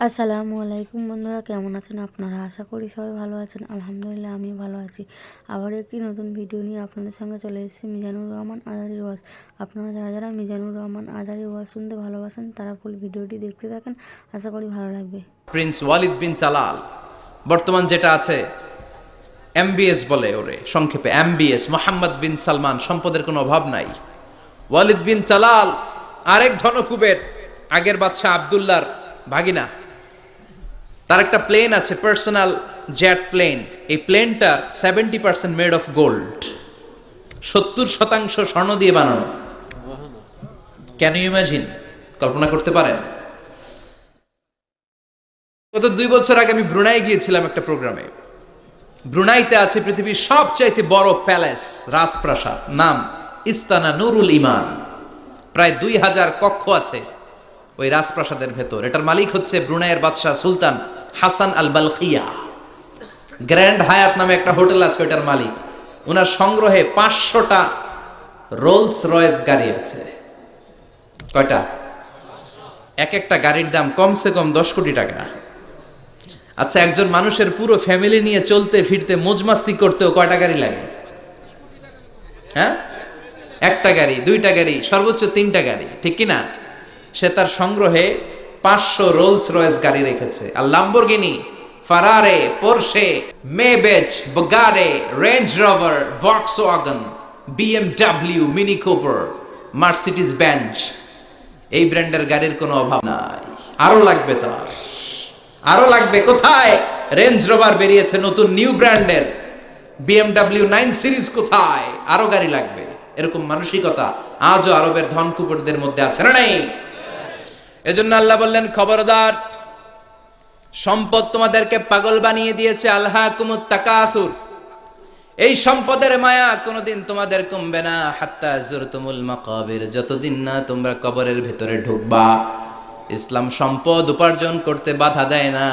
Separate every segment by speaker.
Speaker 1: আসসালামু আলাইকুম বন্ধুরা, কেমন আছেন আপনারা? আশা করি সবাই ভালো আছেন। আলহামদুলিল্লাহ আমি ভালো আছি। আবার একটি নতুন ভিডিও নিয়ে আপনাদের সঙ্গে চলে এসেছি মিজানুর রহমান আজারির ওয়াজ। আপনারা যারা যারা মিজানুর রহমান আজারির ওয়াজ শুনতে ভালোবাসেন তারা ফুল ভিডিওটি দেখতে থাকেন, আশা করি ভালো লাগবে।
Speaker 2: প্রিন্স ওয়ালিদ বিন তালাল, বর্তমান যেটা আছে এমবিএস বলে ওরে সংক্ষেপে এমবিএস, মোহাম্মদ বিন সালমান, সম্পদের কোনো অভাব নাই। ওয়ালিদ বিন তালাল আরেক ধনকুবের, আগের বাদশাহ আব্দুল্লাহর ভাগিনা। তার একটা প্লেন আছে, পার্সোনাল জেট প্লেন। এই প্লেনটার 70% মেড অফ গোল্ড, 70% স্বর্ণ দিয়ে বানানো। Can you imagine? কল্পনা করতে পারেন? গত 2 বছর আগে আমি ব্রুনাই গিয়েছিলাম একটা প্রোগ্রামে। ব্রুনাইতে আছে পৃথিবীর সবচাইতে বড় প্যালেস, রাজপ্রাসাদ, নাম ইস্তানা নুরুল ইমান। প্রায় 2000 কক্ষ আছে ওই রাজপ্রাসাদের ভেতর। এটার মালিক হচ্ছে ব্রুনাইয়ের বাদশাহ সুলতান হাসান আল বালখিয়া। গ্র্যান্ড হায়াত নামে একটা হোটেল আছে, ওটার মালিক। ওনার সংগ্রহে 500টা রোলস রয়েস গাড়ি আছে। কয়টা? এক একটা গাড়ির দাম কমসে কম 10 কোটি টাকা। আচ্ছা, একজন মানুষের পুরো ফ্যামিলি নিয়ে চলতে ফিরতে মজমাস্তি করতেও কয়টা গাড়ি লাগে? হ্যাঁ, একটা গাড়ি, 2টা গাড়ি, সর্বোচ্চ 3টা গাড়ি, ঠিক কি না? সে তার সংগ্রহে 500 রোলস রয়েস গাড়ি রেখেছে। আর Lamborghini, Ferrari, Porsche, Maybach, Bugatti, Range Rover, Volkswagen, BMW, Mini Cooper, Mercedes Benz, এই ব্র্যান্ডের গাড়ির কোনো অভাব নাই। আরো লাগবে তার, আরো লাগবে। কোথায়? রেঞ্জ রোভার বেরিয়েছে নতুন নিউ ব্র্যান্ডের, বিএমডব্লিউ 9 সিরিজ কোথায়? আরো গাড়ি লাগবে। এরকম মানসিকতা আজও আরবের ধনকুপরদের মধ্যে আছে না নেই? এজন্য আল্লাহ বললেন, খবরদার, সম্পদ তোমাদেরকে পাগল বানিয়ে দিয়েছে। আলহাকুমুত তাকাসুর, এই সম্পদের মায়া কোনোদিন তোমাদের কমবে না। হাত্তা যুরতুমুল মাকাবির, যতদিন না তোমরা কবরের ভেতরে ঢুকবা। ইসলাম সম্পদ উপার্জন করতে বাধা দেয় না,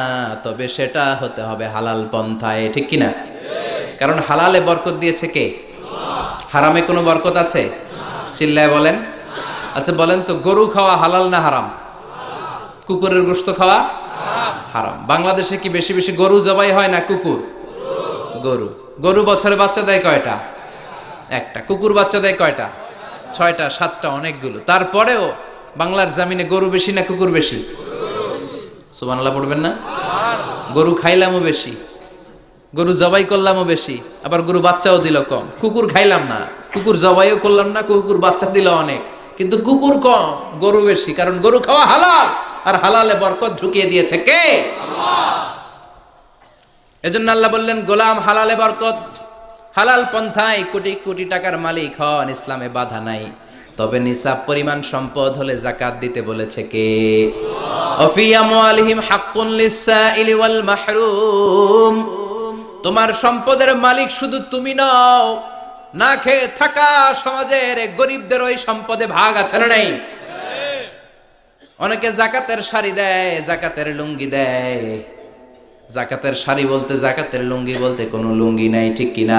Speaker 2: তবে সেটা হতে হবে হালাল পন্থায়, ঠিক কিনা? কারণ হালালে বরকত দিয়েছে কে? হারামে কোনো বরকত আছে? চিল্লায় বলেন। আচ্ছা বলেন তো, গরু খাওয়া হালাল না হারাম? কুকুরের গোশত খাওয়া হারাম। বাংলাদেশে কি বেশি বেশি গরু জবাই হয় না কুকুর? গরু। গরু বছরে বাচ্চা দেয় কয়টা? একটা। কুকুর বাচ্চা দেয় কয়টা? 6টা 7টা, অনেকগুলো। তারপরেও বাংলার জামিনে গরু বেশি না কুকুর বেশি? সুবহানাল্লাহ পড়বেন না? গরু খাইলামও বেশি, গরু জবাই করলামও বেশি, আবার গরু বাচ্চাও দিল কম। কুকুর খাইলাম না, কুকুর জবাইও করলাম না, কুকুর বাচ্চা দিল অনেক, কিন্তু কুকুর কম, গরু বেশি। কারণ গরু খাওয়া হালাল, আর হালালে বরকত ঢুকিয়ে দিয়েছে কে? আল্লাহ। এজন্য আল্লাহ বললেন, গোলাম হালালে বরকত, হালাল পন্থায় কোটি কোটি টাকার মালিক হন, ইসলামে বাধা নাই। তবে নিসাব পরিমাণ সম্পদ হলে যাকাত দিতে বলেছে কে? ওয়াফি আমওয়ালিহিম হাক্কুন লিসসাইলি ওয়াল মাহরুম। তোমার সম্পদের মালিক শুধু তুমি নও, না খেয়ে থাকা সমাজের গরিবদের ওই সম্পদে ভাগ আছে না নাই? অনেকে যাকাতের শাড়ি দেয়, যাকাতের লুঙ্গি দেয়। যাকাতের শাড়ি বলতে, যাকাতের লুঙ্গি বলতে কোনো লুঙ্গি নাই, ঠিক কিনা?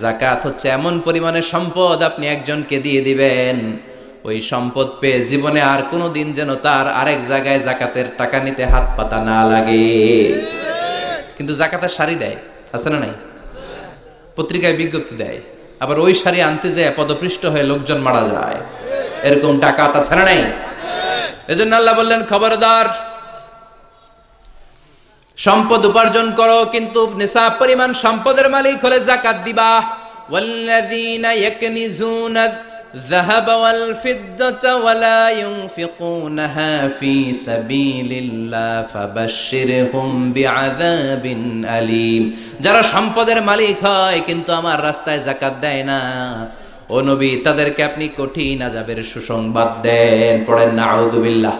Speaker 2: যাকাত হচ্ছে এমন পরিমাণের সম্পদ আপনি একজনকে দিয়ে দিবেন, ওই সম্পদ পেয়ে জীবনে আর কোনো দিন যেন তার আরেক জায়গায় যাকাতের টাকা নিতে হাত পাতা না লাগে। কিন্তু যাকাতের শাড়ি দেয়, আছে না নাই? পত্রিকায় বিজ্ঞপ্তি দেয়, আবার ওই শাড়ি আনতে যায় পদপৃষ্ট হয়ে লোকজন মারা যায়। এরকম ডাকাত আছে না নাই? এজন্য আল্লাহ বললেন, খবরদার, সম্পদ উপার্জন করো, কিন্তু নিসাব পরিমাণ সম্পদের মালিক হলে যাকাত দিবা। ওয়াল্লাযীনা ইয়াকনিজুনা الذهب والفضة ولا ينفقونها في سبيل الله فبشرهم بعذاب أليم। যারা সম্পদের মালিক হয় কিন্তু আমার রাস্তায় যাকাত দেয় না, ও নবী, তাদেরকে আপনি কঠিন আযাবের সুসংবাদ দেন। পড়েন না আউযুবিল্লাহ।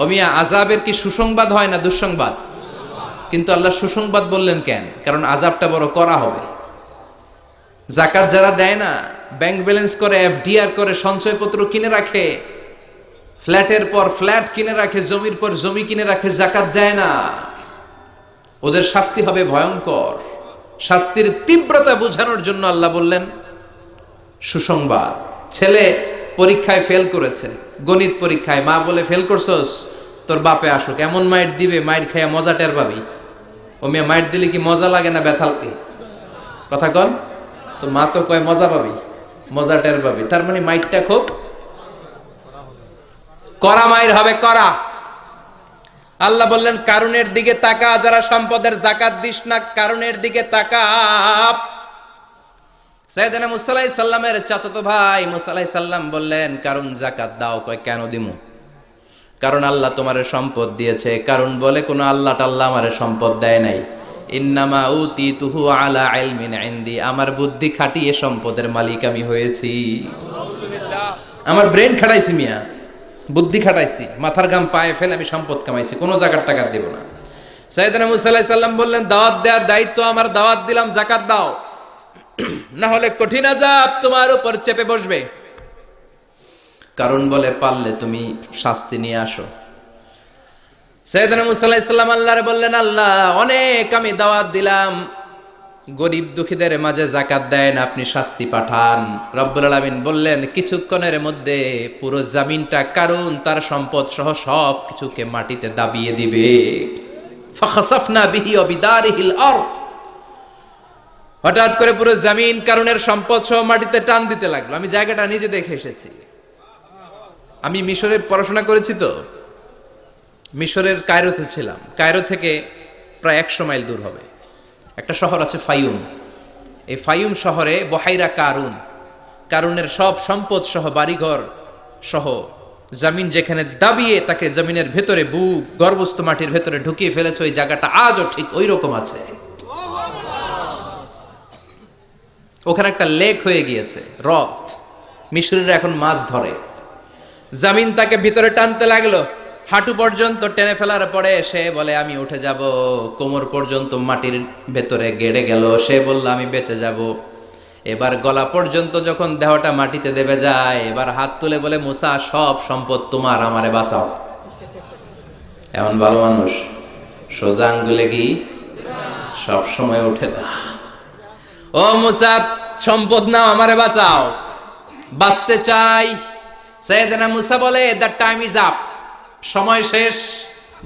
Speaker 2: ও মিয়া, আযাবের কি সুসংবাদ হয় না দুঃসংবাদ? কিন্তু আল্লাহ সুসংবাদ বললেন কেন? কারণ আযাবটা বড় করা হবে। যাকাত যারা দেয় না, ব্যাংক ব্যালেন্স করে, এফডিআর করে, সঞ্চয়পত্র কিনে রাখে, ফ্ল্যাটের পর ফ্ল্যাট কিনে রাখে, জমির পর জমি কিনে রাখে, যাকাত দেয় না, ওদের শাস্তি হবে ভয়ঙ্কর। শাস্তির তীব্রতা বোঝানোর জন্য আল্লাহ বললেন সুসংবাদ। ছেলে পরীক্ষায় ফেল করেছে, গণিত পরীক্ষায়, মা বলে, ফেল করছস? তোর বাপে আসুক, এমন মাইট দিবে মাইট খাইয়া মজা টের পাবি। ও মেয়ে মাইট দিলে কি মজা লাগে না ব্যথা লাগে? কথা কন। তো মা তো কয় মজা পাবি, মজা টের পাবি। তার মানে মাইটটা খুব কড়া মাইর হবে, কড়া। আল্লাহ বললেন কারুনের দিকে তাকা, যারা সম্পদের যাকাত দিস না কারুনের দিকে তাকা। সাইয়েদনা মুসা আলাইহিস সালামের চাচাতো ভাই মুসা আলাইহিস সালাম বললেন কারুন যাকাত দাও। কয় কেন দিমু? কারণ আল্লাহ তোমারে সম্পদ দিয়েছে। কারণ বলে কোন আল্লাহ টাল্লাহ আমারে সম্পদ দেয় নাই। ইন্নামা উতিতুহু আলা ইলমিন ইনদি, আমার বুদ্ধি খাটিয়ে সম্পদের মালিক আমি হয়েছি। আমার ব্রেন খাটাইছি মিয়া, বুদ্ধি খাটাইছি, মাথার ঘাম পায়ে ফেলে আমি সম্পদ কামাইছি, কোনো জাকাত টাকাত দেব না। সাইয়েদনা মুসা আলাইহিস সালাম বললেন দাওয়াত দেওয়ার দায়িত্ব আমার, দাওয়াত দিলাম, যাকাত দাও, না হলে কঠিন আযাব তোমার উপর চেপে বসবে। কারণ বলে পারলে তুমি শাস্তি নিয়ে আসো। সাইয়েদনা মুসা আলাইহিস সালাম আল্লাহরে বললেন আল্লাহ অনেক আমি দাওয়াত দিলাম, গরিব দুঃখীদের মাঝে যাকাত দেন, আপনি শাস্তি পাঠান। রব্বুল আলামিন বললেন কিছুক্ষণের মধ্যে পুরো জমিনটা কারুন তার সম্পদ সহ সব কিছুকে মাটিতে দাবিয়ে দিবে। ফাখাসাফনা বিহি ওয়া বিদারিহিল আরদ, হঠাৎ করে পুরো জমিন কারুনের সম্পদ সহ মাটিতে টান দিতে লাগলো। আমি জায়গাটা নিজে দেখে এসেছি। আমি মিশরে পড়াশোনা করেছি, তো মিশরের কায়রোতে ছিলাম। কায়রো থেকে প্রায় 100 মাইল দূর হবে একটা শহর আছে ফাইউম। এই ফাইউম শহরে বহাইরা কারুন, কারুনের সব সম্পদ সহ বাড়িঘর সহ জমিন যেখানে দাবিয়ে তাকে জমিনের ভেতরে বুক গর্ভস্থ মাটির ভেতরে ঢুকিয়ে ফেলেছে, ওই জায়গাটা আজও ঠিক ওই রকম আছে। ওখানে একটা লেক হয়ে গিয়েছে, হ্রদ। মিশরীরা এখন মাছ ধরে। জমিন তাকে ভিতরে টানতে লাগলো, হাঁটু পর্যন্ত টেনে ফেলার পরে সে বলে আমি উঠে যাব। কোমর পর্যন্ত মাটির ভেতরে গেড়ে গেল, সে বলল আমি বেঁচে যাব। এবার গলা পর্যন্ত যখন দেহটা মাটিতে দেবে যায়, এবার হাত তুলে বলে মুসা সব সম্পদ তোমার, আমারে বাঁচাও। এমন ভালো মানুষ, সোজা আঙ্গুলে কি সব সময় উঠে দা। ও মুসা সম্পদ নাও, আমারে বাঁচাও, বাঁচতে চাই। সাইয়েদনা মুসা বলে দ্য টাইম ইজ আপ, সময় শেষ।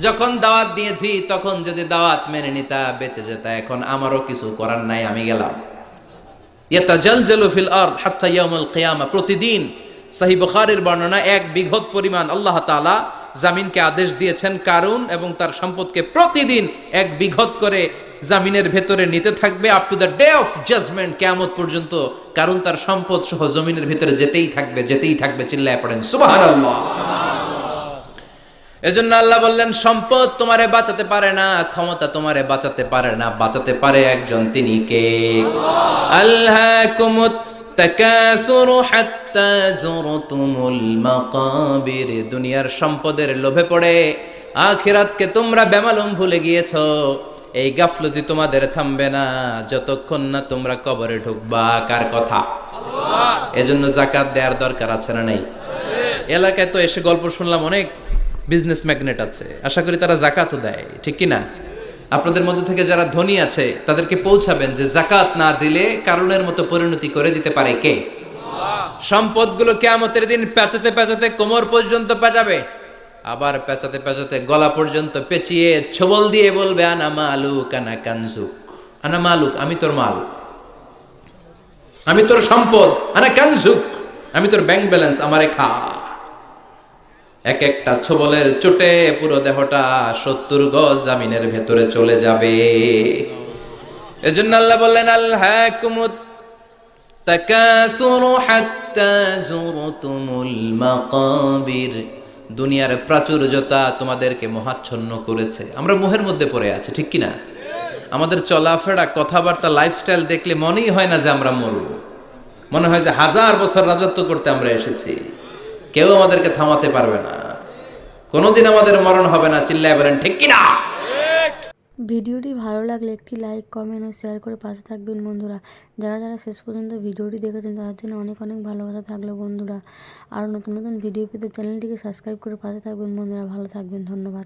Speaker 2: যখন দাওয়াত দিয়েছি তখন যদি দাওয়াত মেনে নিতা বেঁচে যেতা, এখন আমারও কিছু করার নাই, আমি গেলাম। ইয়াতাজালজালু ফিল আরদ হাত্তা ইয়াউমুল কিয়ামা, প্রতিদিন সহিহ বুখারীর বর্ণনা 1 বিঘত পরিমাণ আল্লাহ তাআলা জামিনকে আদেশ দিয়েছেন কারুন এবং তার সম্পদকে প্রতিদিন 1 বিঘত করে জামিনের ভেতরে নিতে থাকবে up to the day of judgment. কিয়ামত পর্যন্ত কারুন তার সম্পদ সহ জমিনের ভিতরে যেতেই থাকবে, যেতেই থাকবে। চিল্লায় পড়েন সুবহানাল্লাহ। এজন্য আল্লাহ বললেন সম্পদ তোমারে বাঁচাতে পারে না, ক্ষমতা তোমারে বাঁচাতে পারে না, বাঁচাতে পারে একজন, তিনি কে? আল্লাহকুমুত তাকাসুরু হাত্তা যুরতুমুল মাকাবির, দুনিয়ার সম্পদের লোভে পড়ে আখিরাতকে তোমরা বেমালুম ভুলে গিয়েছো। এই গাফলতি তোমাদের থামবে না যতক্ষণ না তোমরা কবরে ঢুকবা। কার কথা? আল্লাহ। এজন্য যাকাত দেওয়ার দরকার আছে না নাই? এলাকায় তো এসে গল্প শুনলাম অনেক বিজনেস ম্যাগনেট আছে, আশা করি তারা যাকাতও দেয়, ঠিক কি না? আপনাদের মধ্যে থেকে যারা ধনী আছে তাদেরকে পৌঁছাবেন যে যাকাত না দিলে কারুনের মতো পরিণতি করে দিতে পারে কে? সম্পদগুলো কিয়ামতের দিন পেঁচাতে পেঁচাতে কোমর পর্যন্ত পেঁচাবে, আবার পেঁচাতে পেঁচাতে গলা পর্যন্ত পেঁচিয়ে ছবল দিয়ে বলবে আনা মালুক আনা কানজুক, আনা মালুক আমি তোর মাল, আমি তোর সম্পদ, আনা কানজুক আমি তোর ব্যাংক ব্যালেন্স, আমারে খা। এক একটা ছবলের চোটে পুরো দেহটা 70 গজ জামিনের ভেতরে চলে যাবে। এজন্য আল্লাহ বললেন আলহাকুমুত তাকাসুরু হাত্তা যুরতুমুল মাকাবির, দুনিয়ার প্রাচুর্যতা তোমাদেরকে মোহাচ্ছন্ন করেছে। আমরা মোহের মধ্যে পড়ে আছি, ঠিক কি না? আমাদের চলাফেরা, কথাবার্তা, লাইফস্টাইল দেখলে মনেই হয় না যে আমরা মরব, মনে হয় যে 1000 বছর রাজত্ব করতে আমরা এসেছি, কেউ আমাদেরকে থামাতে পারবে না, কোনোদিন আমাদের মরণ হবে না। চিল্লায় বলেন ঠিক কি না?
Speaker 1: ভিডিওটি ভালো লাগলে একটি লাইক, কমেন্ট ও শেয়ার করে পাশে থাকবেন বন্ধুরা। যারা যারা শেষ পর্যন্ত ভিডিওটি দেখেছেন তাদের জন্য অনেক অনেক ভালোবাসা থাকলো বন্ধুরা। আর নতুন নতুন ভিডিও পেতে চ্যানেলটিকে সাবস্ক্রাইব করে পাশে থাকবেন বন্ধুরা। ভালো থাকবেন, ধন্যবাদ।